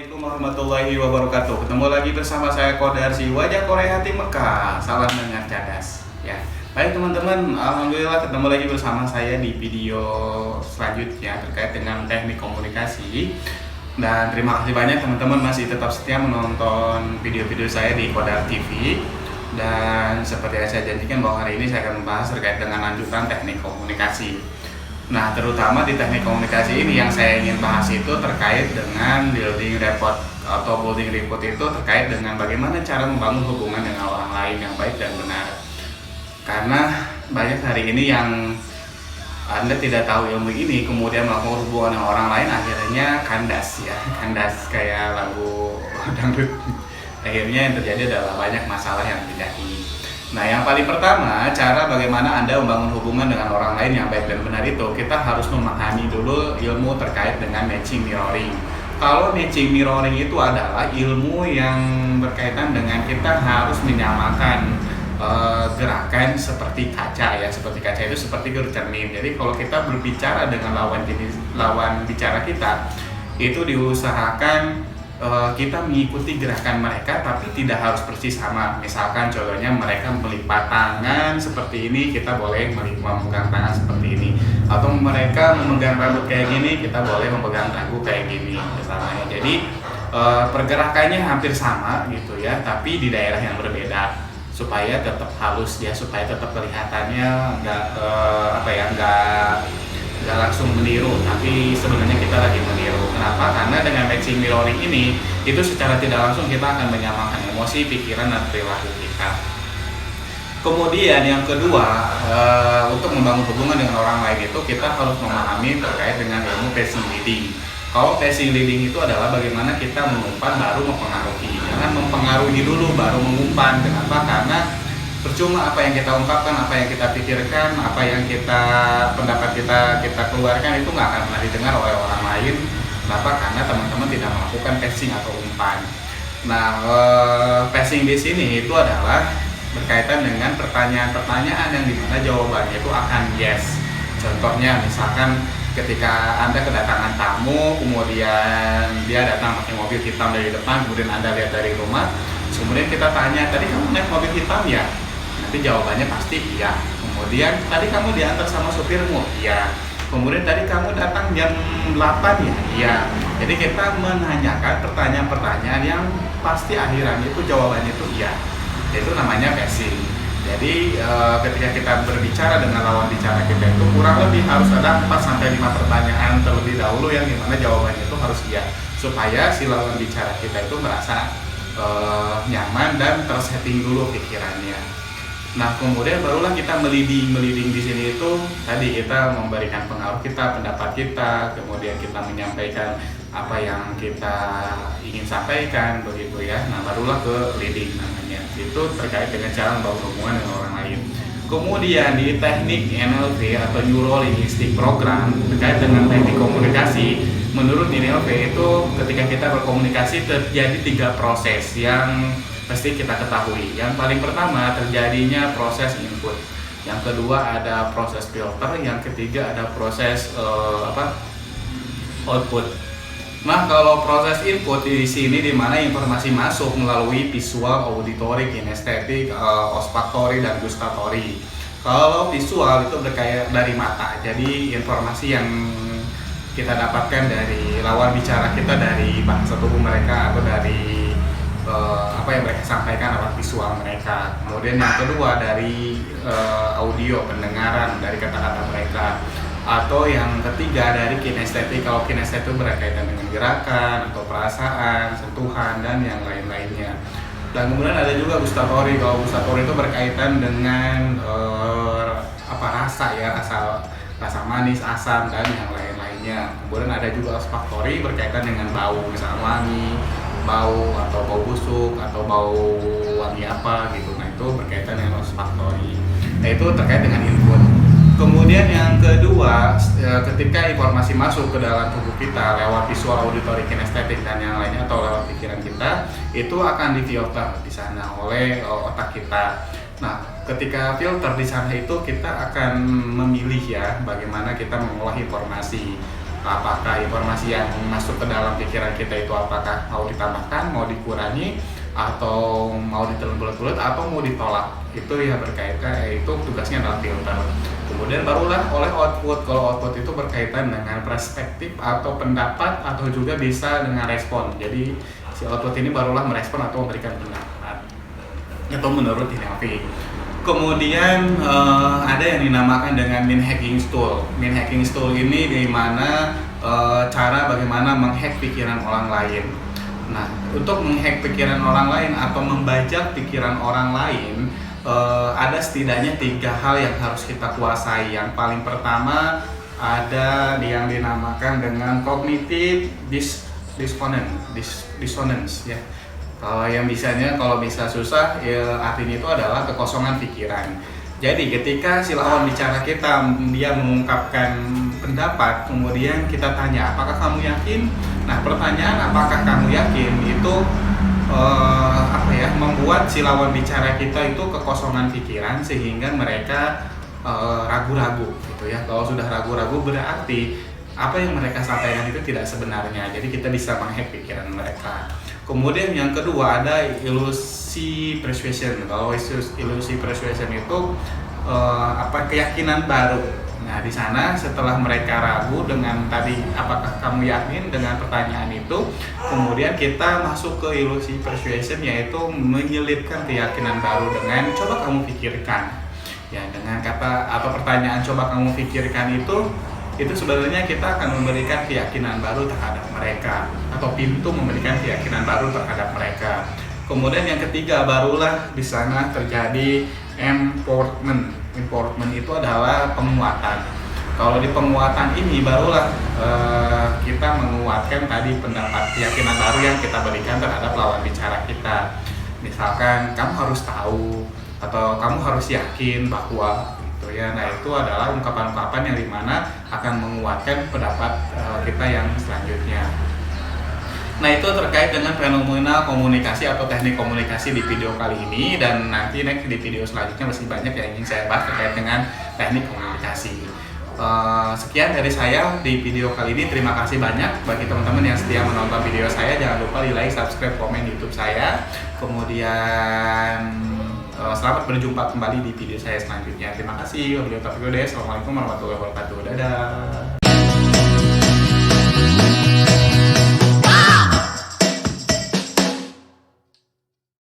Assalamualaikum warahmatullahi wabarakatuh. Ketemu lagi bersama saya Kodarsi, wajah Korea Hati Mekah. Salam dengar cadas. Ya, baik teman-teman. Alhamdulillah ketemu lagi bersama saya di video selanjutnya terkait dengan teknik komunikasi. Dan terima kasih banyak teman-teman masih tetap setia menonton video-video saya di Kodar TV. Dan seperti yang saya janjikan bahwa hari ini saya akan membahas terkait dengan lanjutan teknik komunikasi. Nah, terutama di teknik komunikasi ini yang saya ingin bahas itu terkait dengan building rapport atau building rapport itu terkait dengan bagaimana cara membangun hubungan dengan orang lain yang baik dan benar. Karena banyak hari ini yang Anda tidak tahu ilmu ini, kemudian melakukan hubungan dengan orang lain, akhirnya kandas ya, kandas kayak lagu dangdut. Akhirnya yang terjadi adalah banyak masalah yang tidak ingin. Nah, yang paling pertama, cara bagaimana Anda membangun hubungan dengan orang lain yang baik dan benar itu, kita harus memahami dulu ilmu terkait dengan matching mirroring. Kalau matching mirroring itu adalah ilmu yang berkaitan dengan kita harus menyamakan gerakan seperti kaca ya, seperti kaca itu seperti cermin. Jadi kalau kita berbicara dengan lawan bicara kita, itu diusahakan kita mengikuti gerakan mereka tapi tidak harus persis sama. Misalkan contohnya mereka melipat tangan seperti ini, kita boleh memegang tangan seperti ini. Atau mereka memegang rambut kayak gini, kita boleh memegang rambut kayak gini misalnya. Jadi pergerakannya hampir sama gitu ya, tapi di daerah yang berbeda supaya tetap halus ya, supaya tetap kelihatannya nggak langsung meniru, tapi sebenarnya kita lagi meniru. Kenapa? Karena dengan matching mirroring ini, itu secara tidak langsung kita akan menyamakan emosi, pikiran, dan perilaku kita. Kemudian yang kedua, untuk membangun hubungan dengan orang lain itu kita harus memahami terkait dengan ilmu passing leading. Kalau passing leading itu adalah bagaimana kita mengumpan baru mempengaruhi. Jangan mempengaruhi dulu baru mengumpan. Kenapa? Karena percuma apa yang kita ungkapkan, apa yang kita pikirkan, apa yang pendapat kita keluarkan itu nggak akan pernah didengar oleh orang lain. Kenapa? Karena teman-teman tidak melakukan passing atau umpan. Nah, passing di sini itu adalah berkaitan dengan pertanyaan-pertanyaan yang dimana jawabannya itu akan yes. Contohnya misalkan ketika Anda kedatangan tamu, kemudian dia datang pakai mobil hitam dari depan, kemudian Anda lihat dari rumah, kemudian kita tanya, tadi kamu naik mobil hitam ya? Nanti jawabannya pasti iya. Kemudian tadi kamu diantar sama supirmu? Iya. Kemudian tadi kamu datang jam 8 ya? Iya. Jadi kita menanyakan pertanyaan-pertanyaan yang pasti akhirannya itu jawabannya itu iya. Itu namanya passing. Jadi ketika kita berbicara dengan lawan bicara kita itu kurang lebih harus ada 4-5 pertanyaan terlebih dahulu yang dimana jawabannya itu harus iya, supaya si lawan bicara kita itu merasa nyaman dan tersetting dulu pikirannya. Nah, kemudian barulah kita meliding di sini itu tadi kita memberikan pengaruh kita, pendapat kita, kemudian kita menyampaikan apa yang kita ingin sampaikan begitu ya. Nah, barulah ke leading namanya. Itu terkait dengan cara membangun hubungan dengan orang lain. Kemudian di teknik NLP atau Neuro Linguistic Program terkait dengan teknik komunikasi, menurut NLP itu ketika kita berkomunikasi terjadi 3 proses yang pasti kita ketahui. Yang paling pertama terjadinya proses input, yang kedua ada proses filter, yang ketiga ada proses output. Nah, kalau proses input di sini di mana informasi masuk melalui visual, auditory, kinestetik, olfaktori, dan gustatory. Kalau visual itu berkait dari mata, jadi informasi yang kita dapatkan dari lawan bicara kita, dari bahasa tubuh mereka atau dari apa yang mereka sampaikan lewat visual mereka. Kemudian yang kedua dari audio, pendengaran dari kata-kata mereka. Atau yang ketiga dari kinestetik. Kalau kinestetik itu berkaitan dengan gerakan atau perasaan, sentuhan, dan yang lain-lainnya. Dan kemudian ada juga gustatory. Kalau gustatory itu berkaitan dengan rasa ya, rasa manis, asam, dan yang lain-lainnya. Kemudian ada juga olfaktori berkaitan dengan bau, misalnya wangi, bau atau bau busuk atau bau wangi apa gitu. Nah, itu berkaitan dengan olfaktori. Nah, itu terkait dengan input. Kemudian yang kedua, ketika informasi masuk ke dalam tubuh kita lewat visual, auditory, kinestetik, dan yang lainnya atau lewat pikiran kita, itu akan difilter di sana oleh otak kita. Nah, ketika filter di sana itu kita akan memilih ya bagaimana kita mengolah informasi. apakah informasi yang masuk ke dalam pikiran kita itu apakah mau ditambahkan, mau dikurangi, atau mau ditelan bulat-bulat, atau mau ditolak. Itu ya berkaitan, itu tugasnya adalah filter. Kemudian barulah oleh output. Kalau output itu berkaitan dengan perspektif atau pendapat, atau juga bisa dengan respon. Jadi si output ini barulah merespon atau memberikan pendapat atau menurut Inavi. Kemudian ada yang dinamakan dengan min hacking tool. Min hacking tool ini di mana cara bagaimana menghack pikiran orang lain. Nah, untuk menghack pikiran orang lain atau membajak pikiran orang lain, ada setidaknya 3 hal yang harus kita kuasai. Yang paling pertama ada yang dinamakan dengan cognitive dissonance ya. Kalau yang kalau bisa susah, ya artinya itu adalah kekosongan pikiran. Jadi ketika si lawan bicara kita, dia mengungkapkan pendapat, kemudian kita tanya, apakah kamu yakin? Nah, pertanyaan apakah kamu yakin itu membuat si lawan bicara kita itu kekosongan pikiran, sehingga mereka ragu-ragu gitu ya. Kalau sudah ragu-ragu berarti apa yang mereka sampaikan itu tidak sebenarnya. Jadi kita bisa menghack pikiran mereka. Kemudian yang kedua ada ilusi persuasion. Kalau ilusi persuasion itu keyakinan baru. Nah, di sana setelah mereka ragu dengan tadi apakah kamu yakin dengan pertanyaan itu, kemudian kita masuk ke ilusi persuasion, yaitu menyelipkan keyakinan baru dengan coba kamu pikirkan. Ya, dengan kata atau pertanyaan coba kamu pikirkan itu sebenarnya kita akan memberikan keyakinan baru terhadap mereka, atau pintu memberikan keyakinan baru terhadap mereka. Kemudian yang ketiga barulah di sana terjadi empowerment. Empowerment itu adalah penguatan. Kalau di penguatan ini barulah kita menguatkan tadi pendapat, keyakinan baru yang kita berikan terhadap lawan bicara kita. Misalkan kamu harus tahu, atau kamu harus yakin bahwa ya. Nah, itu adalah ungkapan-ungkapan yang dimana akan menguatkan pendapat kita yang selanjutnya. Nah, itu terkait dengan fenomena komunikasi atau teknik komunikasi di video kali ini, dan nanti next di video selanjutnya masih banyak yang ingin saya bahas terkait dengan teknik komunikasi. Sekian dari saya di video kali ini. Terima kasih banyak bagi teman-teman yang setia menonton video saya. Jangan lupa di like, subscribe, komen YouTube saya. Kemudian selamat berjumpa kembali di video saya selanjutnya. Terima kasih. Wabillahi taufiq wal hidayah. Assalamualaikum warahmatullahi wabarakatuh. Dadah.